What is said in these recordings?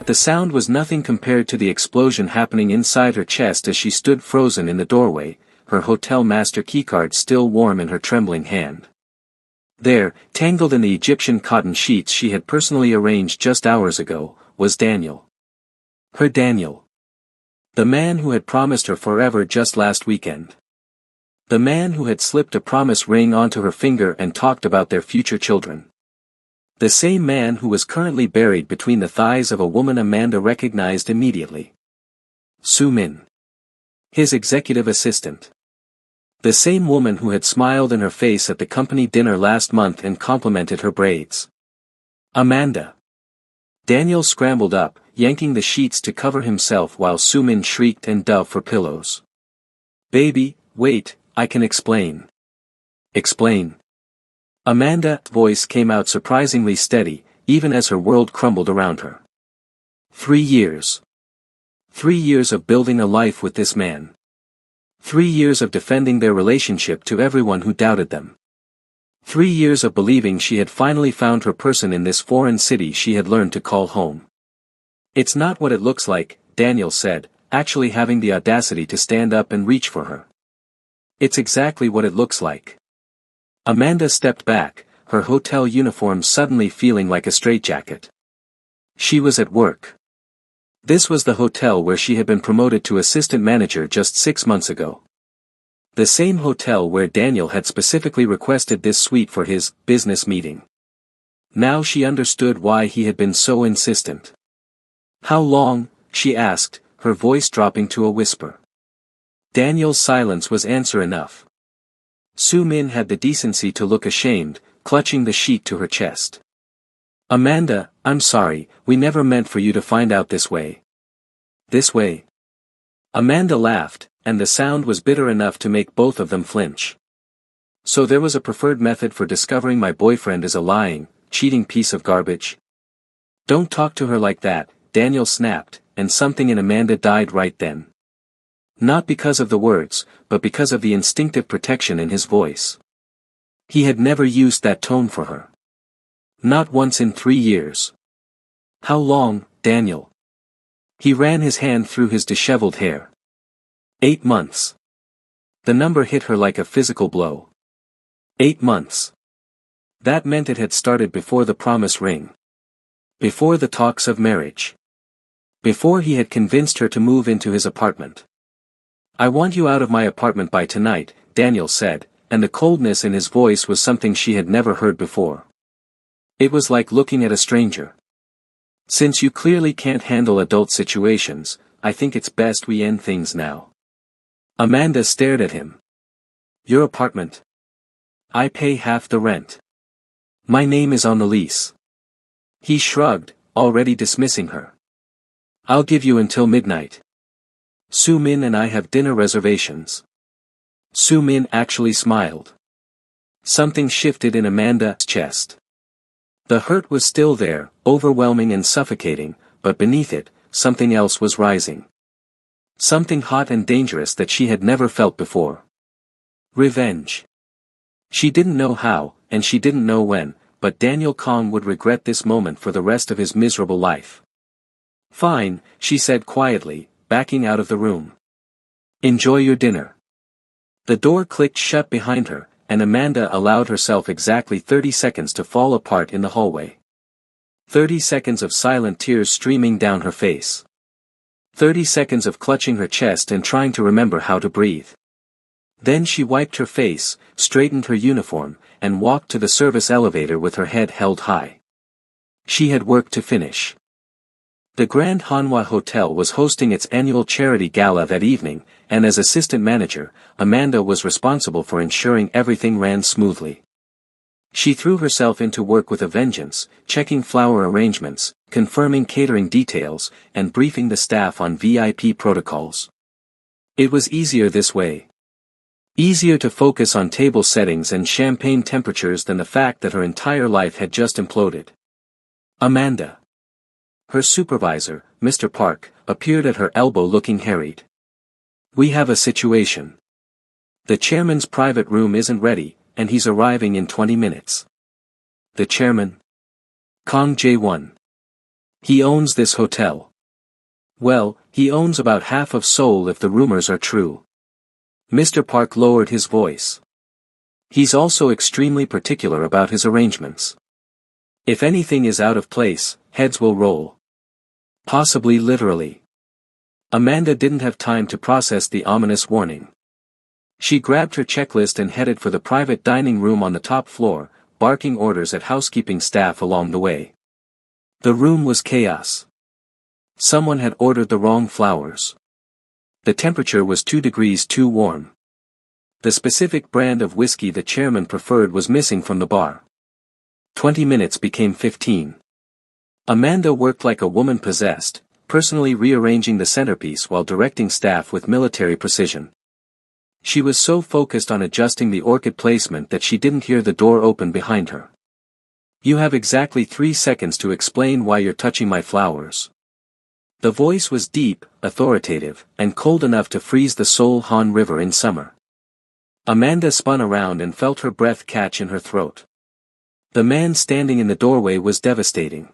The sound was nothing compared to the explosion happening inside her chest as she stood frozen in the doorway, her hotel master keycard still warm in her trembling hand. There, tangled in the Egyptian cotton sheets she had personally arranged just hours ago, was Daniel. Her Daniel. The man who had promised her forever just last weekend. The man who had slipped a promise ring onto her finger and talked about their future children. The same man who was currently buried between the thighs of a woman Amanda recognized immediately. Su Min. His executive assistant. The same woman who had smiled in her face at the company dinner last month and complimented her braids. Amanda. Daniel scrambled up, yanking the sheets to cover himself while Su Min shrieked and dove for pillows. Baby, wait, I can explain. Explain. Amanda's voice came out surprisingly steady, even as her world crumbled around her. 3 years. 3 years of building a life with this man. 3 years of defending their relationship to everyone who doubted them. 3 years of believing she had finally found her person in this foreign city she had learned to call home. It's not what it looks like, Daniel said, actually having the audacity to stand up and reach for her. It's exactly what it looks like. Amanda stepped back, her hotel uniform suddenly feeling like a straitjacket. She was at work. This was the hotel where she had been promoted to assistant manager just 6 months ago. The same hotel where Daniel had specifically requested this suite for his business meeting. Now she understood why he had been so insistent. How long, she asked, her voice dropping to a whisper. Daniel's silence was answer enough. Su Min had the decency to look ashamed, clutching the sheet to her chest. Amanda, I'm sorry, we never meant for you to find out this way. This way? Amanda laughed, and the sound was bitter enough to make both of them flinch. So there was a preferred method for discovering my boyfriend is a lying, cheating piece of garbage? Don't talk to her like that, Daniel snapped, and something in Amanda died right then. Not because of the words, but because of the instinctive protection in his voice. He had never used that tone for her. Not once in 3 years. How long, Daniel? He ran his hand through his disheveled hair. 8 months. The number hit her like a physical blow. 8 months. That meant it had started before the promise ring. Before the talks of marriage. Before he had convinced her to move into his apartment. I want you out of my apartment by tonight, Daniel said, and the coldness in his voice was something she had never heard before. It was like looking at a stranger. Since you clearly can't handle adult situations, I think it's best we end things now. Amanda stared at him. Your apartment? I pay half the rent. My name is on the lease. He shrugged, already dismissing her. I'll give you until midnight. Su Min and I have dinner reservations. Su Min actually smiled. Something shifted in Amanda's chest. The hurt was still there, overwhelming and suffocating, but beneath it, something else was rising. Something hot and dangerous that she had never felt before. Revenge. She didn't know how, and she didn't know when, but Daniel Kong would regret this moment for the rest of his miserable life. Fine, she said quietly, backing out of the room. Enjoy your dinner. The door clicked shut behind her, and Amanda allowed herself exactly 30 seconds to fall apart in the hallway. 30 seconds of silent tears streaming down her face. 30 seconds of clutching her chest and trying to remember how to breathe. Then she wiped her face, straightened her uniform, and walked to the service elevator with her head held high. She had work to finish. The Grand Hanwha Hotel was hosting its annual charity gala that evening, and as assistant manager, Amanda was responsible for ensuring everything ran smoothly. She threw herself into work with a vengeance, checking flower arrangements, confirming catering details, and briefing the staff on VIP protocols. It was easier this way. Easier to focus on table settings and champagne temperatures than the fact that her entire life had just imploded. Amanda. Her supervisor, Mr. Park, appeared at her elbow looking harried. We have a situation. The chairman's private room isn't ready, and he's arriving in 20 minutes. The chairman? Kong Jae-won. He owns this hotel. Well, he owns about half of Seoul if the rumors are true. Mr. Park lowered his voice. He's also extremely particular about his arrangements. If anything is out of place, heads will roll. Possibly literally. Amanda didn't have time to process the ominous warning. She grabbed her checklist and headed for the private dining room on the top floor, barking orders at housekeeping staff along the way. The room was chaos. Someone had ordered the wrong flowers. The temperature was 2 degrees too warm. The specific brand of whiskey the chairman preferred was missing from the bar. 20 minutes became 15. Amanda worked like a woman possessed, personally rearranging the centerpiece while directing staff with military precision. She was so focused on adjusting the orchid placement that she didn't hear the door open behind her. You have exactly 3 seconds to explain why you're touching my flowers. The voice was deep, authoritative, and cold enough to freeze the Seoul Han River in summer. Amanda spun around and felt her breath catch in her throat. The man standing in the doorway was devastating.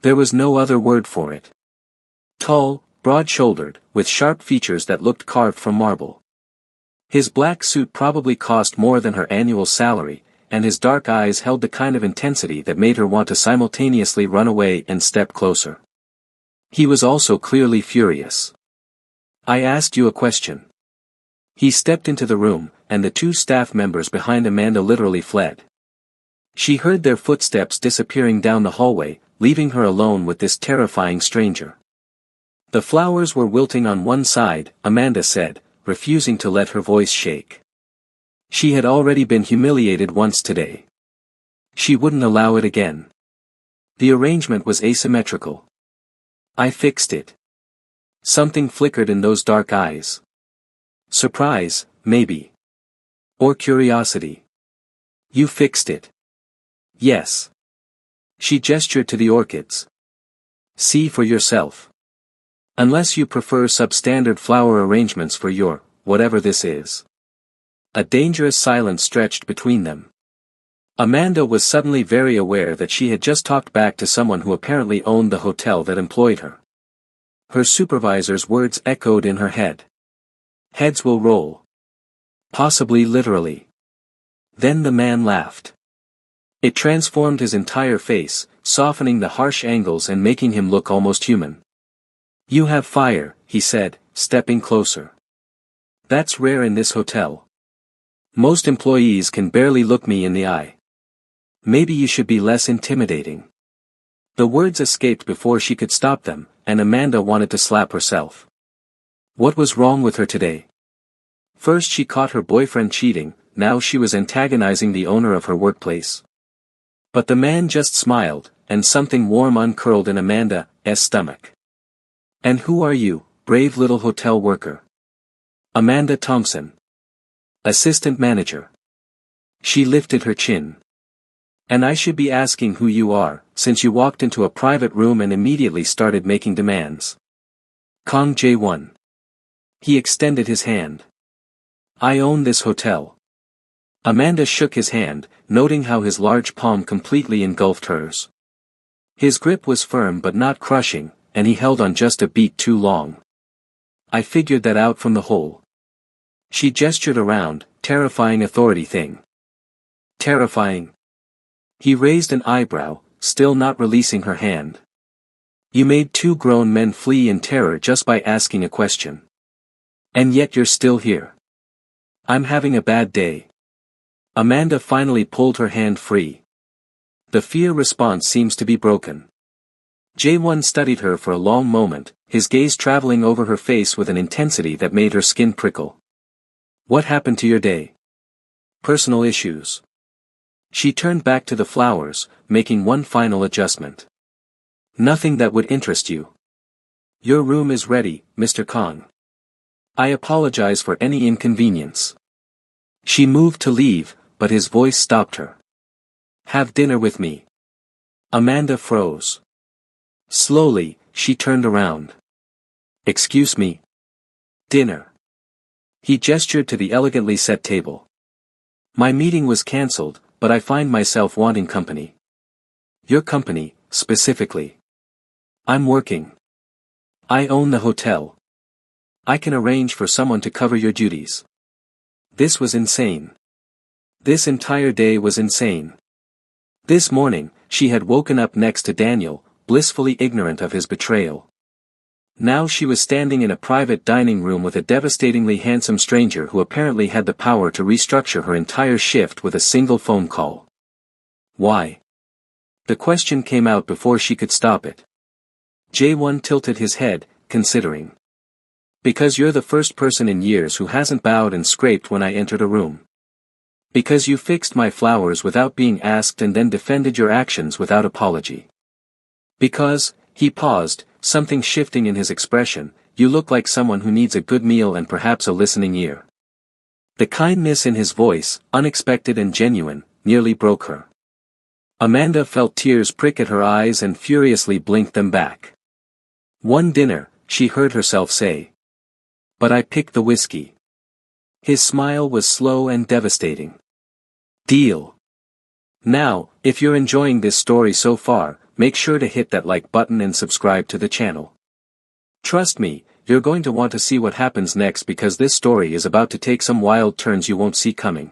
There was no other word for it. Tall, broad-shouldered, with sharp features that looked carved from marble. His black suit probably cost more than her annual salary, and his dark eyes held the kind of intensity that made her want to simultaneously run away and step closer. He was also clearly furious. I asked you a question. He stepped into the room, and the 2 staff members behind Amanda literally fled. She heard their footsteps disappearing down the hallway, leaving her alone with this terrifying stranger. The flowers were wilting on one side, Amanda said, refusing to let her voice shake. She had already been humiliated once today. She wouldn't allow it again. The arrangement was asymmetrical. I fixed it. Something flickered in those dark eyes. Surprise, maybe. Or curiosity. You fixed it. Yes. She gestured to the orchids. See for yourself. Unless you prefer substandard flower arrangements for your, whatever this is. A dangerous silence stretched between them. Amanda was suddenly very aware that she had just talked back to someone who apparently owned the hotel that employed her. Her supervisor's words echoed in her head. Heads will roll. Possibly literally. Then the man laughed. It transformed his entire face, softening the harsh angles and making him look almost human. You have fire, he said, stepping closer. That's rare in this hotel. Most employees can barely look me in the eye. Maybe you should be less intimidating. The words escaped before she could stop them, and Amanda wanted to slap herself. What was wrong with her today? First she caught her boyfriend cheating, now she was antagonizing the owner of her workplace. But the man just smiled, and something warm uncurled in Amanda's stomach. And who are you, brave little hotel worker? Amanda Thompson. Assistant manager. She lifted her chin. And I should be asking who you are, since you walked into a private room and immediately started making demands. Kang Jae-won. He extended his hand. I own this hotel. Amanda shook his hand, noting how his large palm completely engulfed hers. His grip was firm but not crushing, and he held on just a beat too long. I figured that out from the whole. She gestured around, terrifying authority thing. Terrifying. He raised an eyebrow, still not releasing her hand. You made 2 grown men flee in terror just by asking a question. And yet you're still here. I'm having a bad day. Amanda finally pulled her hand free. The fear response seems to be broken. Jae-won studied her for a long moment, his gaze traveling over her face with an intensity that made her skin prickle. What happened to your day? Personal issues. She turned back to the flowers, making one final adjustment. Nothing that would interest you. Your room is ready, Mr. Kang. I apologize for any inconvenience. She moved to leave, but his voice stopped her. Have dinner with me. Amanda froze. Slowly, she turned around. Excuse me. Dinner. He gestured to the elegantly set table. My meeting was cancelled, but I find myself wanting company. Your company, specifically. I'm working. I own the hotel. I can arrange for someone to cover your duties. This was insane. This entire day was insane. This morning, she had woken up next to Daniel, blissfully ignorant of his betrayal. Now she was standing in a private dining room with a devastatingly handsome stranger who apparently had the power to restructure her entire shift with a single phone call. Why? The question came out before she could stop it. Jae-won tilted his head, considering. Because you're the first person in years who hasn't bowed and scraped when I entered a room. Because you fixed my flowers without being asked and then defended your actions without apology. Because, he paused, something shifting in his expression, you look like someone who needs a good meal and perhaps a listening ear. The kindness in his voice, unexpected and genuine, nearly broke her. Amanda felt tears prick at her eyes and furiously blinked them back. One dinner, she heard herself say. But I picked the whiskey. His smile was slow and devastating. Deal. Now, if you're enjoying this story so far, make sure to hit that like button and subscribe to the channel. Trust me, you're going to want to see what happens next because this story is about to take some wild turns you won't see coming.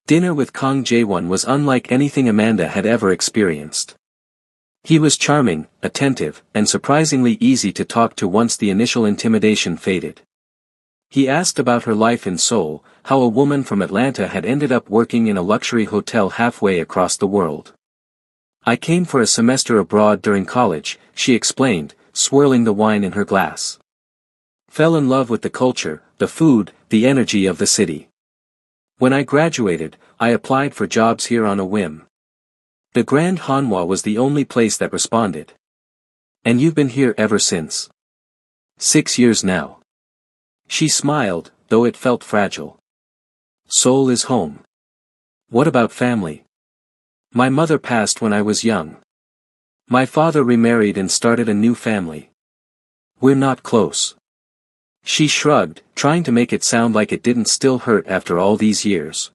Dinner with Kang Jae-won was unlike anything Amanda had ever experienced. He was charming, attentive, and surprisingly easy to talk to once the initial intimidation faded. He asked about her life in Seoul, how a woman from Atlanta had ended up working in a luxury hotel halfway across the world. I came for a semester abroad during college, she explained, swirling the wine in her glass. Fell in love with the culture, the food, the energy of the city. When I graduated, I applied for jobs here on a whim. The Grand Hanwha was the only place that responded. And you've been here ever since. 6 years now. She smiled, though it felt fragile. Seoul is home. What about family? My mother passed when I was young. My father remarried and started a new family. We're not close. She shrugged, trying to make it sound like it didn't still hurt after all these years.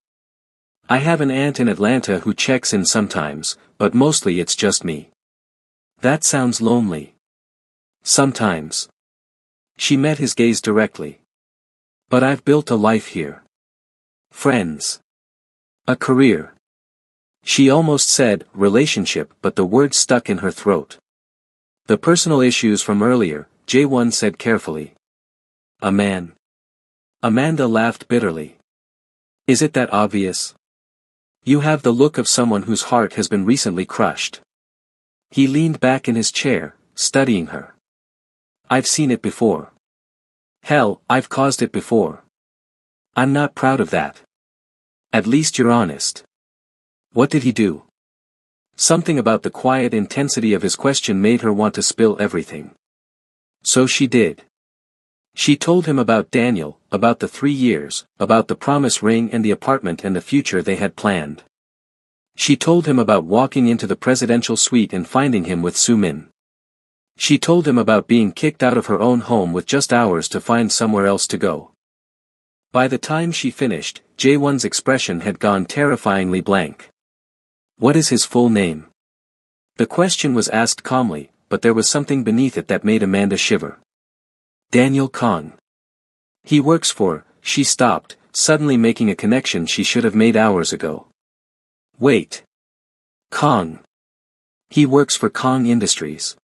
I have an aunt in Atlanta who checks in sometimes, but mostly it's just me. That sounds lonely. Sometimes. She met his gaze directly. But I've built a life here. Friends. A career. She almost said, relationship, but the word stuck in her throat. The personal issues from earlier, Jae-won said carefully. A man. Amanda laughed bitterly. Is it that obvious? You have the look of someone whose heart has been recently crushed. He leaned back in his chair, studying her. I've seen it before. Hell, I've caused it before. I'm not proud of that. At least you're honest. What did he do? Something about the quiet intensity of his question made her want to spill everything. So she did. She told him about Daniel, about the 3 years, about the promise ring and the apartment and the future they had planned. She told him about walking into the presidential suite and finding him with Soo-min. She told him about being kicked out of her own home with just hours to find somewhere else to go. By the time she finished, Jae-won's expression had gone terrifyingly blank. What is his full name? The question was asked calmly, but there was something beneath it that made Amanda shiver. Daniel Kang. He works for, she stopped, suddenly making a connection she should have made hours ago. Wait. Kang. He works for Kang Industries.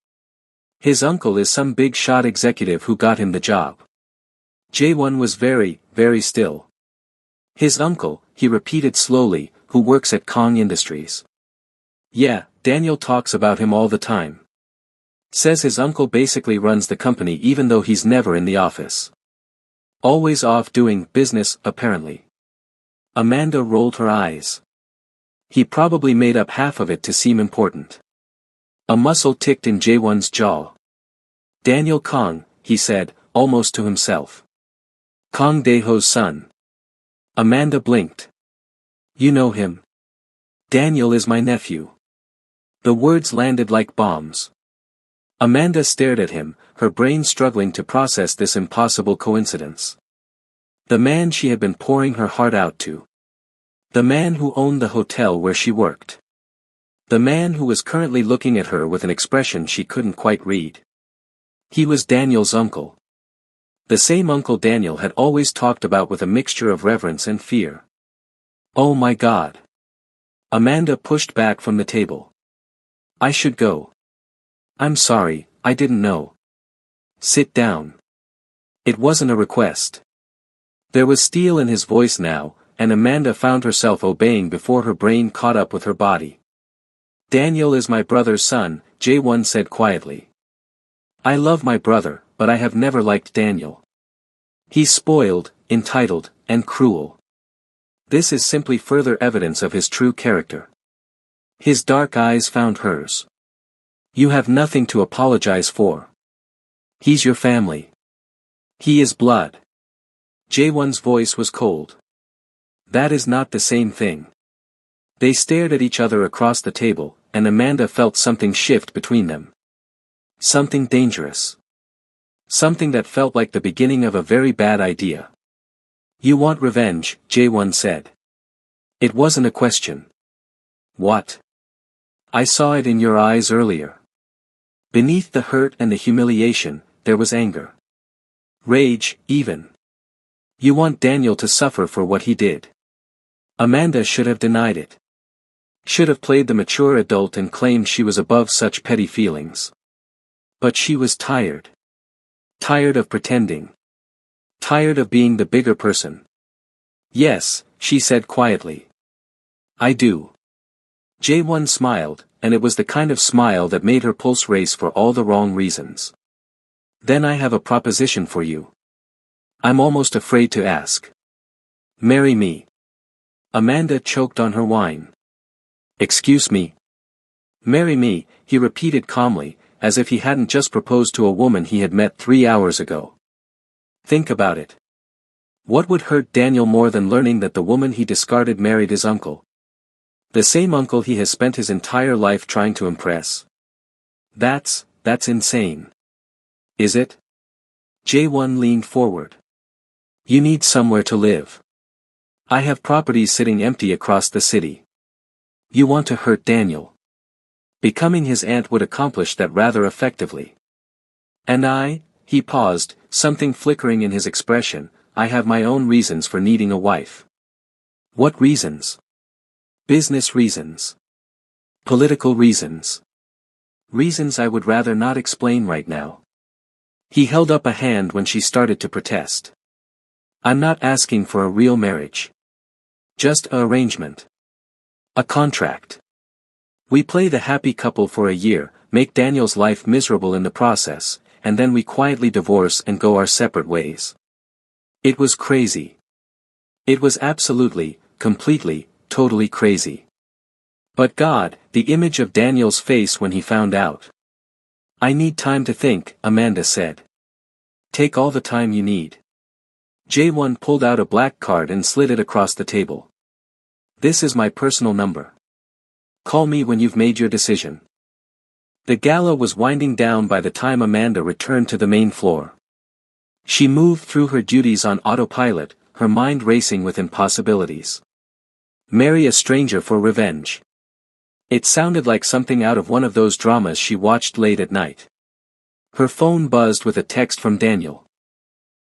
His uncle is some big shot executive who got him the job. Jae-won was very, very still. His uncle, he repeated slowly, who works at Kang Industries. Yeah, Daniel talks about him all the time. Says his uncle basically runs the company even though he's never in the office. Always off doing business, apparently. Amanda rolled her eyes. He probably made up half of it to seem important. A muscle ticked in Jae-won's jaw. Daniel Kang, he said, almost to himself. Kang Dae-ho's son. Amanda blinked. You know him? Daniel is my nephew. The words landed like bombs. Amanda stared at him, her brain struggling to process this impossible coincidence. The man she had been pouring her heart out to. The man who owned the hotel where she worked. The man who was currently looking at her with an expression she couldn't quite read. He was Daniel's uncle. The same Uncle Daniel had always talked about with a mixture of reverence and fear. Oh my God. Amanda pushed back from the table. I should go. I'm sorry, I didn't know. Sit down. It wasn't a request. There was steel in his voice now, and Amanda found herself obeying before her brain caught up with her body. Daniel is my brother's son, J1 said quietly. I love my brother, but I have never liked Daniel. He's spoiled, entitled, and cruel. This is simply further evidence of his true character. His dark eyes found hers. You have nothing to apologize for. He's your family. He is blood. J1's voice was cold. That is not the same thing. They stared at each other across the table, and Amanda felt something shift between them. Something dangerous. Something that felt like the beginning of a very bad idea. You want revenge, J1 said. It wasn't a question. What? I saw it in your eyes earlier. Beneath the hurt and the humiliation, there was anger. Rage, even. You want Daniel to suffer for what he did. Amanda should have denied it. Should have played the mature adult and claimed she was above such petty feelings. But she was tired. Tired of pretending. Tired of being the bigger person. Yes, she said quietly. I do. J1 smiled, and it was the kind of smile that made her pulse race for all the wrong reasons. Then I have a proposition for you. I'm almost afraid to ask. Marry me. Amanda choked on her wine. Excuse me. Marry me, he repeated calmly, as if he hadn't just proposed to a woman he had met 3 hours ago. Think about it. What would hurt Daniel more than learning that the woman he discarded married his uncle? The same uncle he has spent his entire life trying to impress. That's insane. Is it? J1 leaned forward. You need somewhere to live. I have properties sitting empty across the city. You want to hurt Daniel. Becoming his aunt would accomplish that rather effectively. And he paused, something flickering in his expression, I have my own reasons for needing a wife. What reasons? Business reasons. Political reasons. Reasons I would rather not explain right now. He held up a hand when she started to protest. I'm not asking for a real marriage. Just an arrangement. A contract. We play the happy couple for a year, make Daniel's life miserable in the process, and then we quietly divorce and go our separate ways. It was crazy. It was absolutely, completely, totally crazy. But God, the image of Daniel's face when he found out. I need time to think, Amanda said. Take all the time you need. J1 pulled out a black card and slid it across the table. This is my personal number. Call me when you've made your decision. The gala was winding down by the time Amanda returned to the main floor. She moved through her duties on autopilot, her mind racing with impossibilities. Marry a stranger for revenge. It sounded like something out of one of those dramas she watched late at night. Her phone buzzed with a text from Daniel.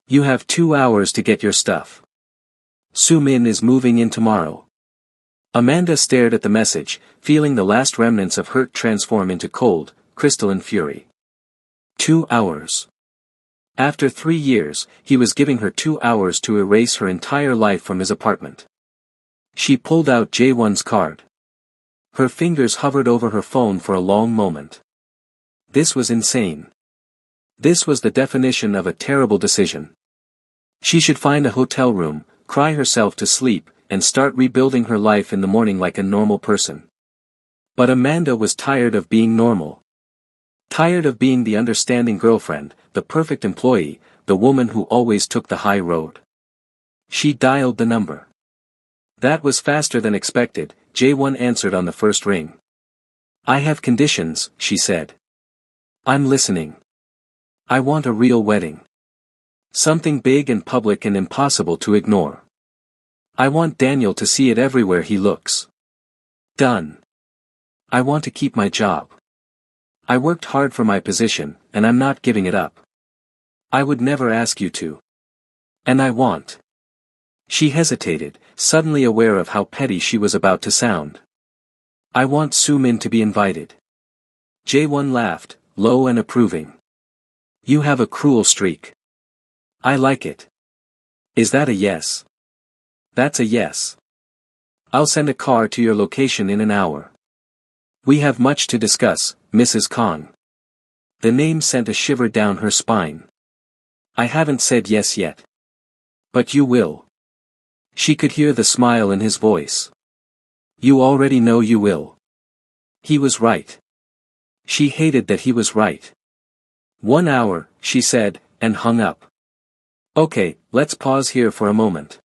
You have 2 hours to get your stuff. Su-min is moving in tomorrow. Amanda stared at the message, feeling the last remnants of hurt transform into cold, crystalline fury. 2 hours. After 3 years, he was giving her 2 hours to erase her entire life from his apartment. She pulled out J1's card. Her fingers hovered over her phone for a long moment. This was insane. This was the definition of a terrible decision. She should find a hotel room, cry herself to sleep, and start rebuilding her life in the morning like a normal person. But Amanda was tired of being normal. Tired of being the understanding girlfriend, the perfect employee, the woman who always took the high road. She dialed the number. That was faster than expected, J1 answered on the first ring. I have conditions, she said. I'm listening. I want a real wedding. Something big and public and impossible to ignore. I want Daniel to see it everywhere he looks. Done. I want to keep my job. I worked hard for my position, and I'm not giving it up. I would never ask you to. And I want. She hesitated, suddenly aware of how petty she was about to sound. I want Soo-min to be invited. Jae-won laughed, low and approving. You have a cruel streak. I like it. Is that a yes? That's a yes. I'll send a car to your location in an hour. We have much to discuss, Mrs. Kong. The name sent a shiver down her spine. I haven't said yes yet. But you will. She could hear the smile in his voice. You already know you will. He was right. She hated that he was right. 1 hour, she said, and hung up. Okay, let's pause here for a moment.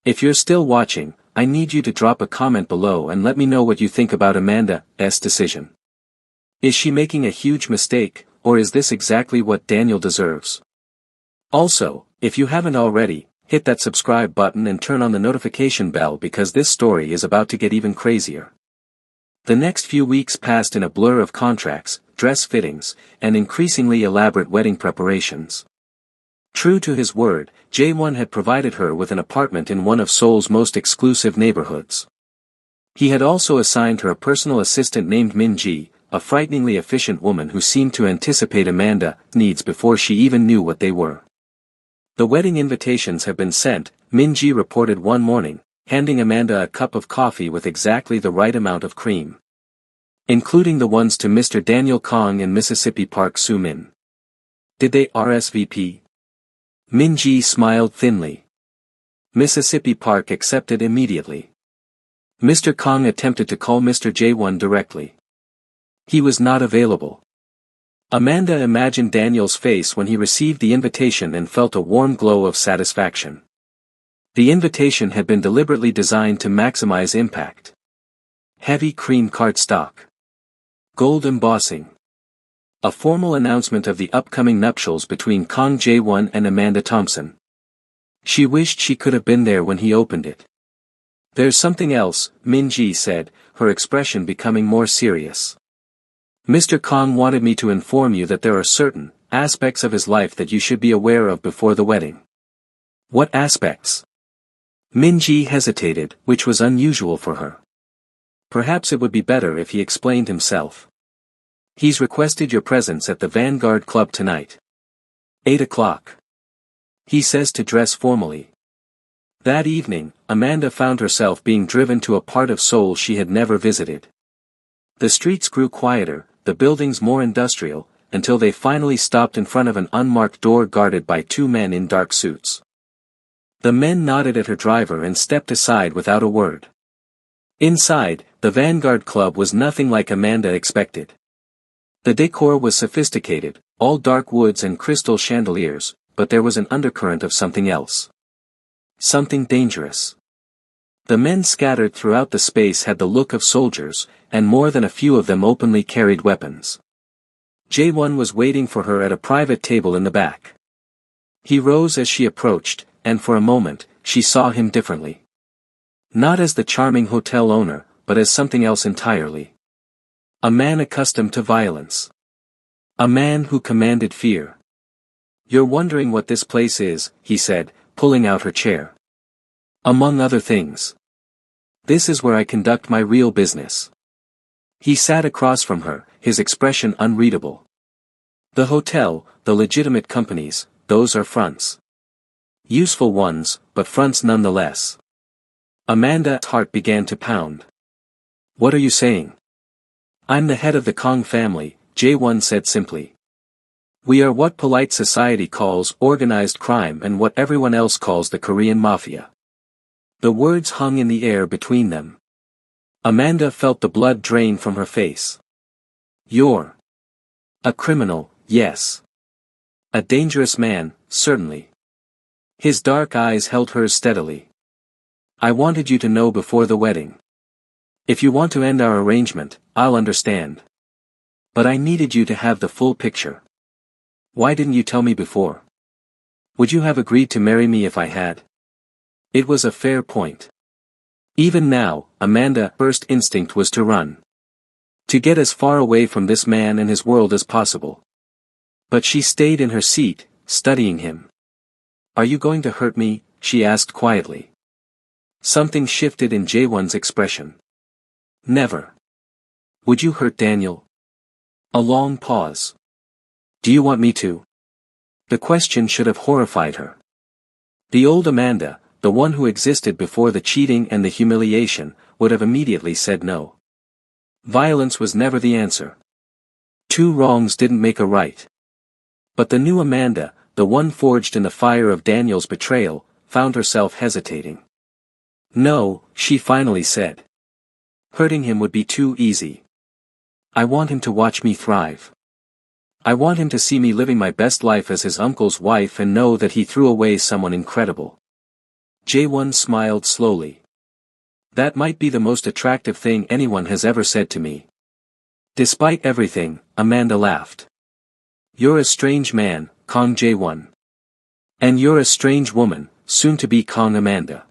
If you're still watching, I need you to drop a comment below and let me know what you think about Amanda's decision. Is she making a huge mistake, or is this exactly what Daniel deserves? Also, if you haven't already, hit that subscribe button and turn on the notification bell because this story is about to get even crazier. The next few weeks passed in a blur of contracts, dress fittings, and increasingly elaborate wedding preparations. True to his word, Jae-won had provided her with an apartment in one of Seoul's most exclusive neighborhoods. He had also assigned her a personal assistant named Min-ji, a frighteningly efficient woman who seemed to anticipate Amanda's needs before she even knew what they were. The wedding invitations have been sent, Min-ji reported one morning, handing Amanda a cup of coffee with exactly the right amount of cream. Including the ones to Mr. Daniel Kong and Mississippi Park Soo-min. Did they RSVP? Min-ji smiled thinly. Mississippi Park accepted immediately. Mr. Kong attempted to call Mr. Jae-won directly. He was not available. Amanda imagined Daniel's face when he received the invitation and felt a warm glow of satisfaction. The invitation had been deliberately designed to maximize impact. Heavy cream cardstock. Gold embossing. A formal announcement of the upcoming nuptials between Kang Jae-won and Amanda Thompson. She wished she could have been there when he opened it. There's something else, Min-ji said, her expression becoming more serious. Mr. Kong wanted me to inform you that there are certain aspects of his life that you should be aware of before the wedding. What aspects? Min-ji hesitated, which was unusual for her. Perhaps it would be better if he explained himself. He's requested your presence at the Vanguard Club tonight. 8 o'clock. He says to dress formally. That evening, Amanda found herself being driven to a part of Seoul she had never visited. The streets grew quieter, the buildings more industrial, until they finally stopped in front of an unmarked door guarded by 2 men in dark suits. The men nodded at her driver and stepped aside without a word. Inside, the Vanguard Club was nothing like Amanda expected. The decor was sophisticated, all dark woods and crystal chandeliers, but there was an undercurrent of something else. Something dangerous. The men scattered throughout the space had the look of soldiers, and more than a few of them openly carried weapons. Jae-won was waiting for her at a private table in the back. He rose as she approached, and for a moment, she saw him differently. Not as the charming hotel owner, but as something else entirely. A man accustomed to violence. A man who commanded fear. You're wondering what this place is, he said, pulling out her chair. Among other things. This is where I conduct my real business. He sat across from her, his expression unreadable. The hotel, the legitimate companies, those are fronts. Useful ones, but fronts nonetheless. Amanda's heart began to pound. What are you saying? I'm the head of the Kong family, Jae-won said simply. We are what polite society calls organized crime and what everyone else calls the Korean mafia. The words hung in the air between them. Amanda felt the blood drain from her face. You're a criminal, yes. A dangerous man, certainly. His dark eyes held hers steadily. I wanted you to know before the wedding. If you want to end our arrangement, I'll understand. But I needed you to have the full picture. Why didn't you tell me before? Would you have agreed to marry me if I had? It was a fair point. Even now, Amanda's first instinct was to run. To get as far away from this man and his world as possible. But she stayed in her seat, studying him. "Are you going to hurt me?" she asked quietly. Something shifted in Jaewon's expression. "Never." "Would you hurt Daniel?" A long pause. "Do you want me to?" The question should have horrified her. The old Amanda, the one who existed before the cheating and the humiliation, would have immediately said no. Violence was never the answer. Two wrongs didn't make a right. But the new Amanda, the one forged in the fire of Daniel's betrayal, found herself hesitating. "No," she finally said. "Hurting him would be too easy. I want him to watch me thrive. I want him to see me living my best life as his uncle's wife and know that he threw away someone incredible." Jaewon smiled slowly. "That might be the most attractive thing anyone has ever said to me." Despite everything, Amanda laughed. "You're a strange man, Kang Jaewon. And you're a strange woman, soon to be Kang Amanda."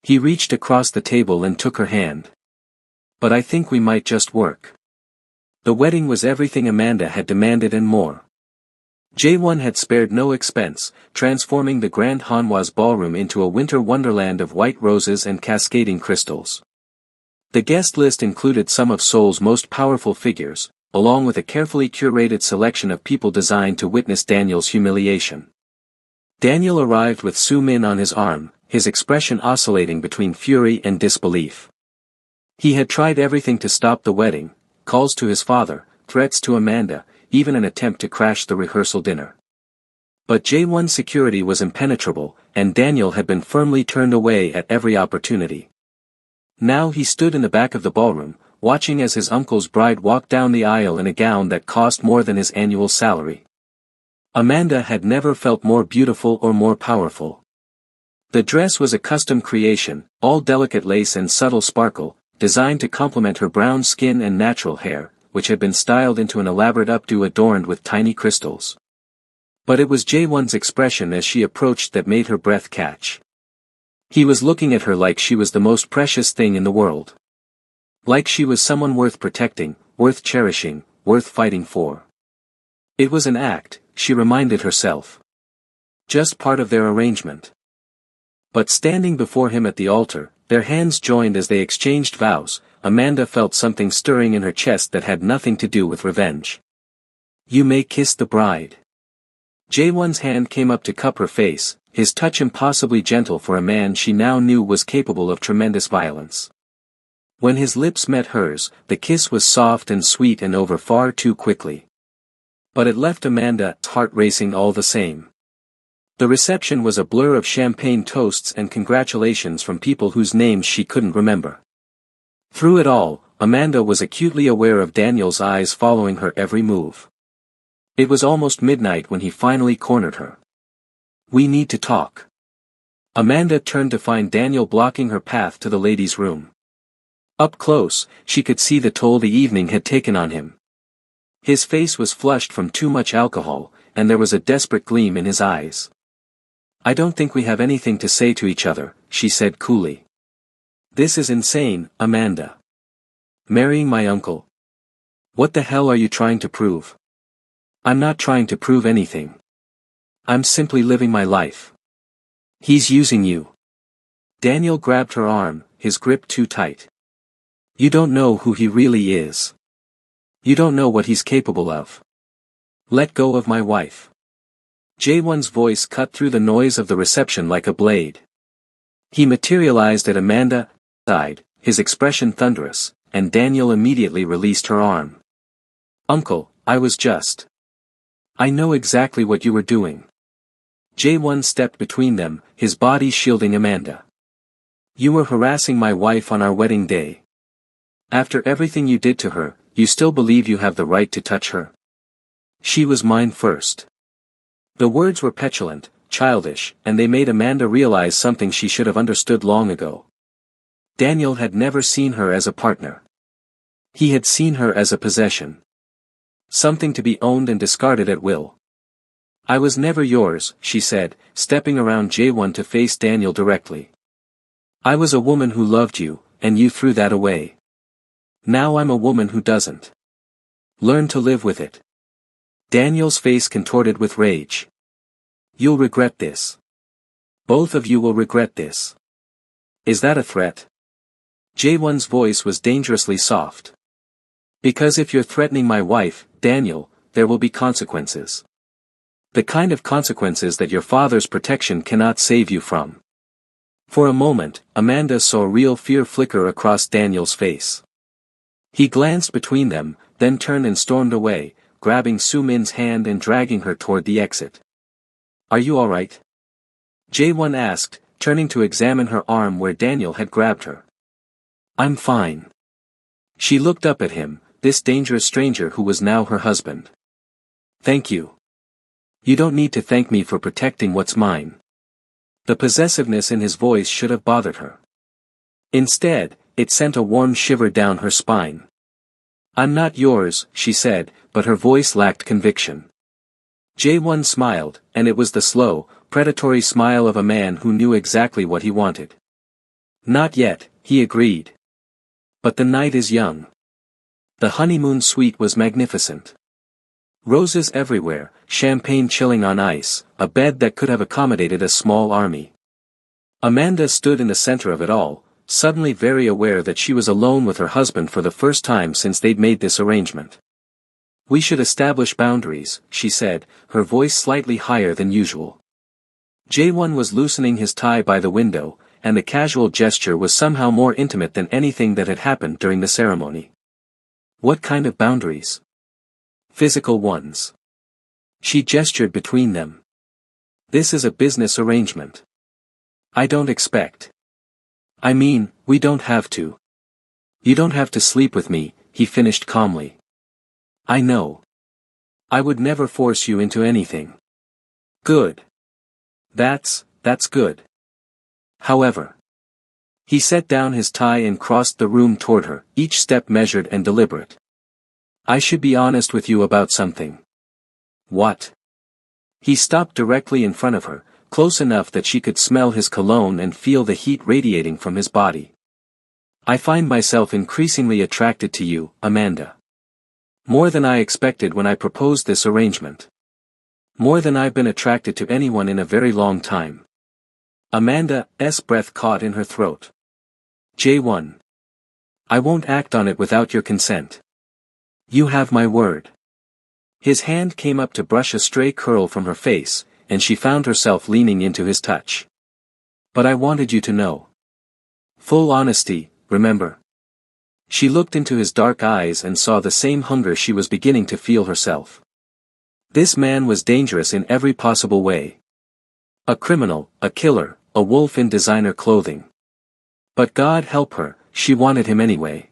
He reached across the table and took her hand. "But I think we might just work." The wedding was everything Amanda had demanded and more. Jaewon had spared no expense, transforming the Grand Hanwha's ballroom into a winter wonderland of white roses and cascading crystals. The guest list included some of Seoul's most powerful figures, along with a carefully curated selection of people designed to witness Daniel's humiliation. Daniel arrived with Soo Min on his arm, his expression oscillating between fury and disbelief. He had tried everything to stop the wedding, calls to his father, threats to Amanda, even an attempt to crash the rehearsal dinner. But Jaewon's security was impenetrable, and Daniel had been firmly turned away at every opportunity. Now he stood in the back of the ballroom, watching as his uncle's bride walked down the aisle in a gown that cost more than his annual salary. Amanda had never felt more beautiful or more powerful. The dress was a custom creation, all delicate lace and subtle sparkle, designed to complement her brown skin and natural hair, which had been styled into an elaborate updo adorned with tiny crystals. But it was Jaewon's expression as she approached that made her breath catch. He was looking at her like she was the most precious thing in the world. Like she was someone worth protecting, worth cherishing, worth fighting for. It was an act, she reminded herself. Just part of their arrangement. But standing before him at the altar, their hands joined as they exchanged vows, Amanda felt something stirring in her chest that had nothing to do with revenge. "You may kiss the bride." Jaewon's hand came up to cup her face, his touch impossibly gentle for a man she now knew was capable of tremendous violence. When his lips met hers, the kiss was soft and sweet and over far too quickly. But it left Amanda's heart racing all the same. The reception was a blur of champagne toasts and congratulations from people whose names she couldn't remember. Through it all, Amanda was acutely aware of Daniel's eyes following her every move. It was almost midnight when he finally cornered her. "We need to talk." Amanda turned to find Daniel blocking her path to the ladies' room. Up close, she could see the toll the evening had taken on him. His face was flushed from too much alcohol, and there was a desperate gleam in his eyes. "I don't think we have anything to say to each other," she said coolly. "This is insane, Amanda. Marrying my uncle. What the hell are you trying to prove?" "I'm not trying to prove anything. I'm simply living my life." "He's using you." Daniel grabbed her arm, his grip too tight. "You don't know who he really is. You don't know what he's capable of. Let go of my wife." Jaewon's voice cut through the noise of the reception like a blade. He materialized at Amanda's side, his expression thunderous, and Daniel immediately released her arm. "Uncle, I was just. I know exactly what you were doing." Jaewon stepped between them, his body shielding Amanda. "You were harassing my wife on our wedding day. After everything you did to her, you still believe you have the right to touch her? She was mine first." The words were petulant, childish, and they made Amanda realize something she should have understood long ago. Daniel had never seen her as a partner. He had seen her as a possession. Something to be owned and discarded at will. "I was never yours," she said, stepping around Jaewon to face Daniel directly. "I was a woman who loved you, and you threw that away. Now I'm a woman who doesn't. Learn to live with it. Daniel's face contorted with rage. You'll regret this. Both of you will regret this. Is that a threat? Jaewon's voice was dangerously soft. Because if you're threatening my wife, Daniel, there will be consequences. The kind of consequences that your father's protection cannot save you from. For a moment, Amanda saw real fear flicker across Daniel's face. He glanced between them, then turned and stormed away, grabbing Soo-min's hand and dragging her toward the exit. Are you all right? Jaewon asked, turning to examine her arm where Daniel had grabbed her. I'm fine. She looked up at him, this dangerous stranger who was now her husband. Thank you. You don't need to thank me for protecting what's mine. The possessiveness in his voice should have bothered her. Instead, it sent a warm shiver down her spine. I'm not yours, she said, but her voice lacked conviction. Jaewon smiled, and it was the slow, predatory smile of a man who knew exactly what he wanted. Not yet, he agreed. But the night is young. The honeymoon suite was magnificent. Roses everywhere, champagne chilling on ice, a bed that could have accommodated a small army. Amanda stood in the center of it all, suddenly very aware that she was alone with her husband for the first time since they'd made this arrangement. We should establish boundaries, she said, her voice slightly higher than usual. Jaewon was loosening his tie by the window, and the casual gesture was somehow more intimate than anything that had happened during the ceremony. What kind of boundaries? Physical ones. She gestured between them. This is a business arrangement. I don't expect. I mean, we don't have to. You don't have to sleep with me, he finished calmly. I know. I would never force you into anything. Good. That's good. However. He set down his tie and crossed the room toward her, each step measured and deliberate. I should be honest with you about something. What? He stopped directly in front of her, close enough that she could smell his cologne and feel the heat radiating from his body. I find myself increasingly attracted to you, Amanda. More than I expected when I proposed this arrangement. More than I've been attracted to anyone in a very long time. Amanda's breath caught in her throat. Jaewon. I won't act on it without your consent. You have my word. His hand came up to brush a stray curl from her face, and she found herself leaning into his touch. But I wanted you to know. Full honesty, remember? She looked into his dark eyes and saw the same hunger she was beginning to feel herself. This man was dangerous in every possible way. A criminal, a killer, a wolf in designer clothing. But God help her, she wanted him anyway.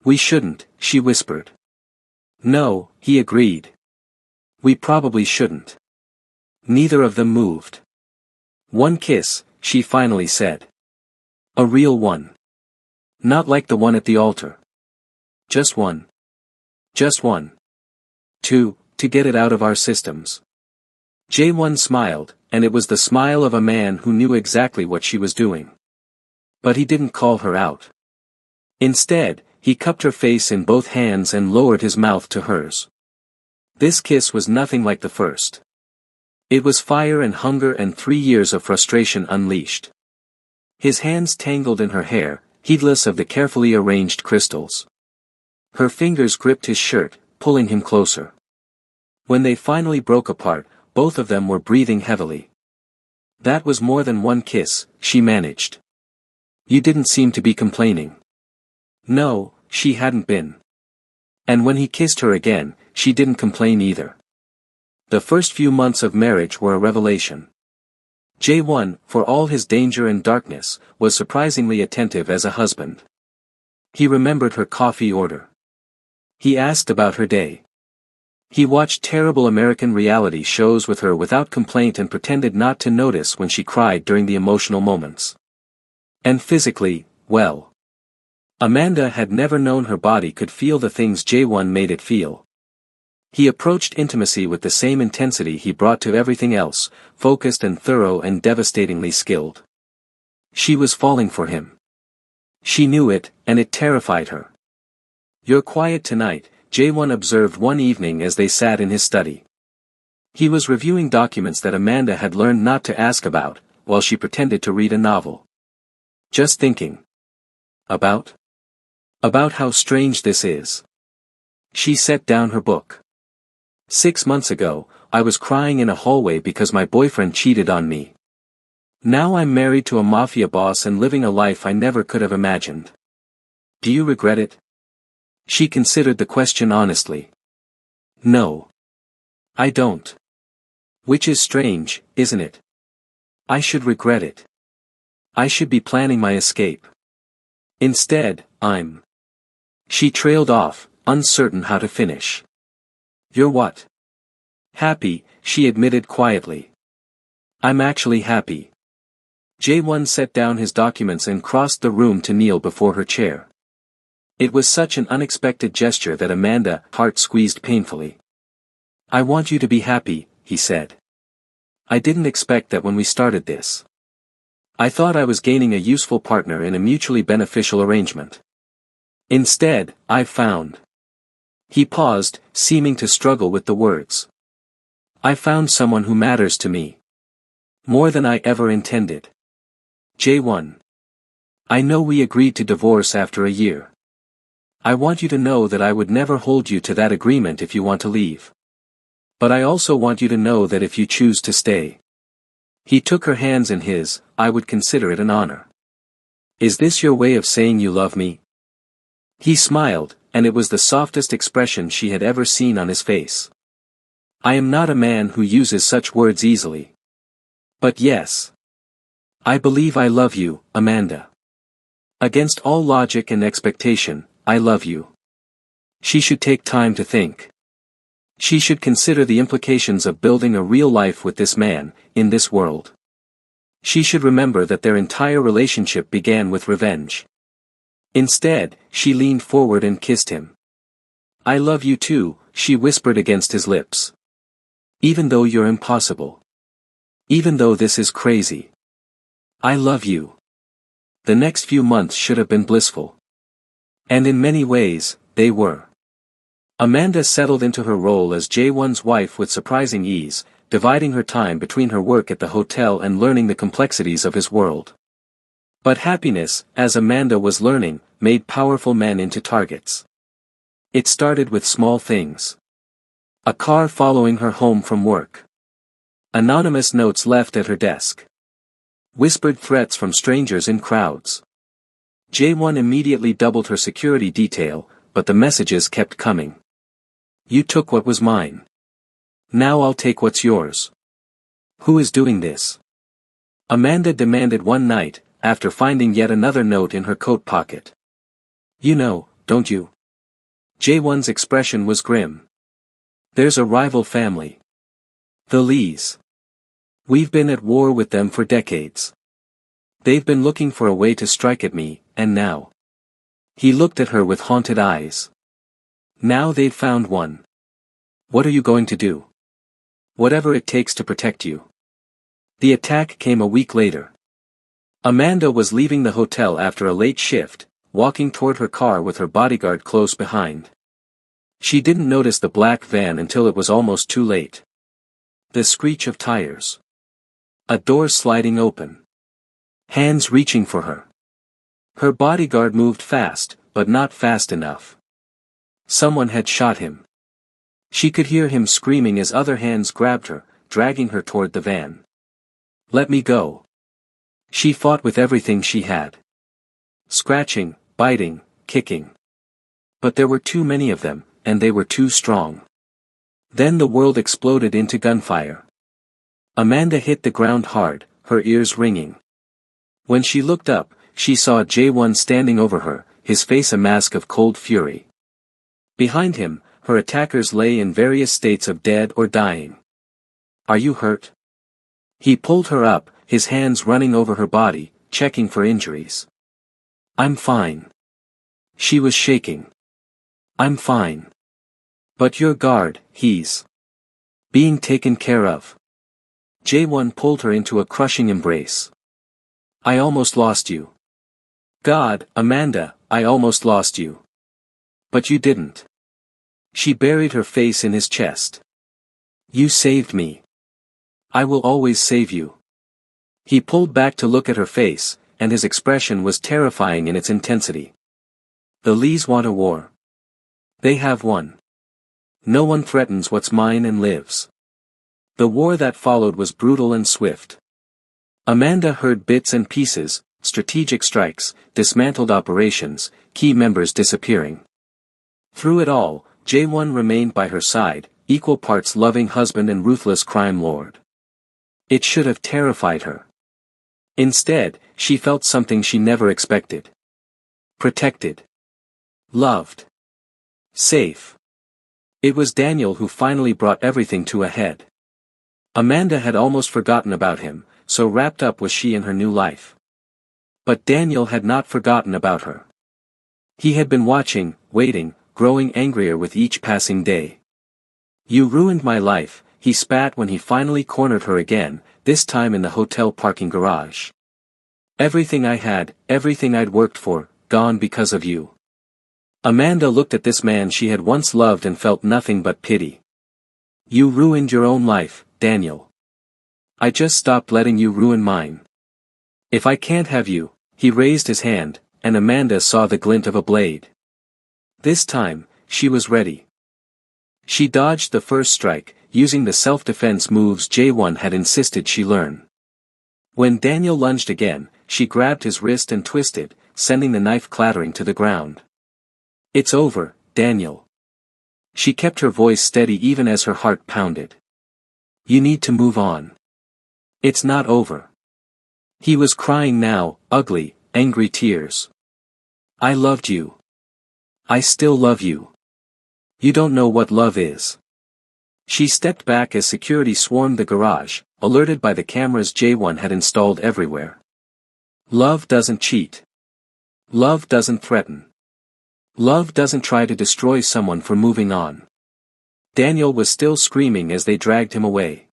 We shouldn't, she whispered. No, he agreed. We probably shouldn't. Neither of them moved. One kiss, she finally said. A real one. Not like the one at the altar. Just one. Just one. To get it out of our systems. Jaewon smiled, and it was the smile of a man who knew exactly what she was doing. But he didn't call her out. Instead, he cupped her face in both hands and lowered his mouth to hers. This kiss was nothing like the first. It was fire and hunger and 3 years of frustration unleashed. His hands tangled in her hair, heedless of the carefully arranged crystals. Her fingers gripped his shirt, pulling him closer. When they finally broke apart, both of them were breathing heavily. That was more than one kiss, she managed. You didn't seem to be complaining. No, she hadn't been. And when he kissed her again, she didn't complain either. The first few months of marriage were a revelation. Jaewon, for all his danger and darkness, was surprisingly attentive as a husband. He remembered her coffee order. He asked about her day. He watched terrible American reality shows with her without complaint and pretended not to notice when she cried during the emotional moments. And physically, well. Amanda had never known her body could feel the things Jaewon made it feel. He approached intimacy with the same intensity he brought to everything else, focused and thorough and devastatingly skilled. She was falling for him. She knew it, and it terrified her. "You're quiet tonight," Jae-won observed one evening as they sat in his study. He was reviewing documents that Amanda had learned not to ask about, while she pretended to read a novel. "Just thinking. About how strange this is." She set down her book. "6 months ago, I was crying in a hallway because my boyfriend cheated on me. Now I'm married to a mafia boss and living a life I never could have imagined. Do you regret it?" She considered the question honestly. "No. I don't. Which is strange, isn't it? I should regret it. I should be planning my escape. Instead, I'm—" She trailed off, uncertain how to finish. "You're what?" "Happy," she admitted quietly. "I'm actually happy." Jae-won set down his documents and crossed the room to kneel before her chair. It was such an unexpected gesture that Amanda's heart squeezed painfully. "I want you to be happy," he said. "I didn't expect that when we started this. I thought I was gaining a useful partner in a mutually beneficial arrangement. Instead, I've found—" He paused, seeming to struggle with the words. "I found someone who matters to me. More than I ever intended. Jae-won. I know we agreed to divorce after a year. I want you to know that I would never hold you to that agreement if you want to leave. But I also want you to know that if you choose to stay." He took her hands in his. "I would consider it an honor. Is this your way of saying you love me?" He smiled, and it was the softest expression she had ever seen on his face. "I am not a man who uses such words easily. But yes. I believe I love you, Amanda. Against all logic and expectation, I love you." She should take time to think. She should consider the implications of building a real life with this man, in this world. She should remember that their entire relationship began with revenge. Instead, she leaned forward and kissed him. "I love you too," she whispered against his lips. "Even though you're impossible. Even though this is crazy. I love you." The next few months should have been blissful. And in many ways, they were. Amanda settled into her role as Jae-won's wife with surprising ease, dividing her time between her work at the hotel and learning the complexities of his world. But happiness, as Amanda was learning, made powerful men into targets. It started with small things. A car following her home from work. Anonymous notes left at her desk. Whispered threats from strangers in crowds. Jae-won immediately doubled her security detail, but the messages kept coming. "You took what was mine. Now I'll take what's yours. Who is doing this?" Amanda demanded one night, after finding yet another note in her coat pocket. "You know, don't you?" Jae-won's expression was grim. "There's a rival family. The Lees. We've been at war with them for decades. They've been looking for a way to strike at me, and now—" He looked at her with haunted eyes. "Now they've found one. What are you going to do?" "Whatever it takes to protect you." The attack came a week later. Amanda was leaving the hotel after a late shift, walking toward her car with her bodyguard close behind. She didn't notice the black van until it was almost too late. The screech of tires. A door sliding open. Hands reaching for her. Her bodyguard moved fast, but not fast enough. Someone had shot him. She could hear him screaming as other hands grabbed her, dragging her toward the van. "Let me go." She fought with everything she had. Scratching, biting, kicking. But there were too many of them, and they were too strong. Then the world exploded into gunfire. Amanda hit the ground hard, her ears ringing. When she looked up, she saw Jae-won standing over her, his face a mask of cold fury. Behind him, her attackers lay in various states of dead or dying. "Are you hurt?" He pulled her up, his hands running over her body, checking for injuries. "I'm fine." She was shaking. "I'm fine. But your guard, he's being taken care of." Jae-won pulled her into a crushing embrace. "I almost lost you. God, Amanda, I almost lost you." But you didn't. She buried her face in his chest. You saved me. I will always save you. He pulled back to look at her face, and his expression was terrifying in its intensity. The Lees want a war. They have won. No one threatens what's mine and lives. The war that followed was brutal and swift. Amanda heard bits and pieces, strategic strikes, dismantled operations, key members disappearing. Through it all, Jae-won remained by her side, equal parts loving husband and ruthless crime lord. It should have terrified her. Instead, she felt something she never expected. Protected. Loved. Safe. It was Daniel who finally brought everything to a head. Amanda had almost forgotten about him, so wrapped up was she in her new life. But Daniel had not forgotten about her. He had been watching, waiting, growing angrier with each passing day. You ruined my life, he spat when he finally cornered her again, this time in the hotel parking garage. Everything I had, everything I'd worked for, gone because of you. Amanda looked at this man she had once loved and felt nothing but pity. You ruined your own life, Daniel. I just stopped letting you ruin mine. If I can't have you, he raised his hand, and Amanda saw the glint of a blade. This time, she was ready. She dodged the first strike, using the self-defense moves Jae-won had insisted she learn. When Daniel lunged again, she grabbed his wrist and twisted, sending the knife clattering to the ground. It's over, Daniel. She kept her voice steady even as her heart pounded. You need to move on. It's not over. He was crying now, ugly, angry tears. I loved you. I still love you. You don't know what love is. She stepped back as security swarmed the garage, alerted by the cameras Jae-won had installed everywhere. Love doesn't cheat. Love doesn't threaten. Love doesn't try to destroy someone for moving on. Daniel was still screaming as they dragged him away.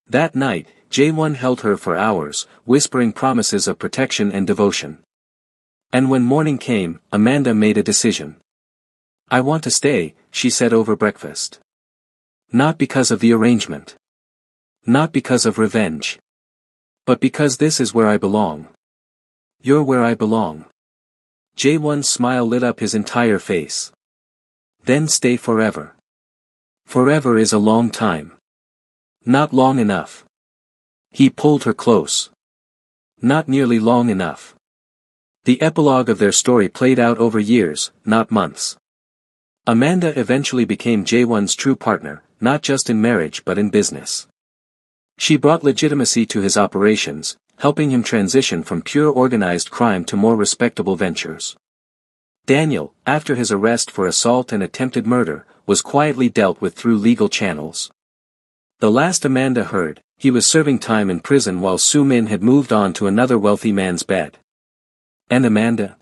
That night, Jae-won held her for hours, whispering promises of protection and devotion. And when morning came, Amanda made a decision. I want to stay, she said over breakfast. Not because of the arrangement. Not because of revenge. But because this is where I belong. You're where I belong. Jae-won's smile lit up his entire face. Then stay forever. Forever is a long time. Not long enough. He pulled her close. Not nearly long enough. The epilogue of their story played out over years, not months. Amanda eventually became Jae-won's true partner, not just in marriage but in business. She brought legitimacy to his operations, helping him transition from pure organized crime to more respectable ventures. Daniel, after his arrest for assault and attempted murder, was quietly dealt with through legal channels. The last Amanda heard, he was serving time in prison while Soo-min had moved on to another wealthy man's bed. And Amanda?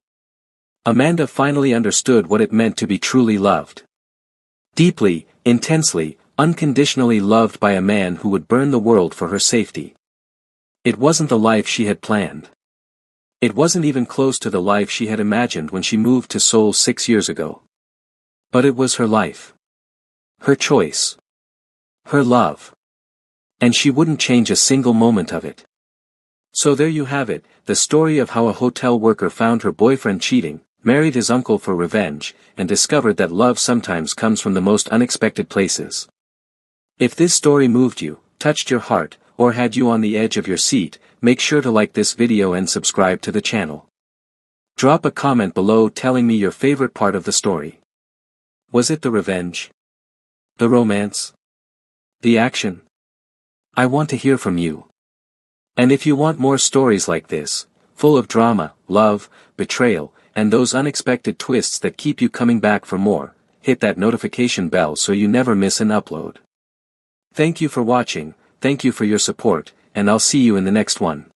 Amanda finally understood what it meant to be truly loved. Deeply, intensely, unconditionally loved by a man who would burn the world for her safety. It wasn't the life she had planned. It wasn't even close to the life she had imagined when she moved to Seoul 6 years ago. But it was her life. Her choice. Her love. And she wouldn't change a single moment of it. So there you have it, the story of how a hotel worker found her boyfriend cheating, married his uncle for revenge, and discovered that love sometimes comes from the most unexpected places. If this story moved you, touched your heart, or had you on the edge of your seat, make sure to like this video and subscribe to the channel. Drop a comment below telling me your favorite part of the story. Was it the revenge? The romance? The action? I want to hear from you. And if you want more stories like this, full of drama, love, betrayal, and those unexpected twists that keep you coming back for more, hit that notification bell so you never miss an upload. Thank you for watching, thank you for your support, and I'll see you in the next one.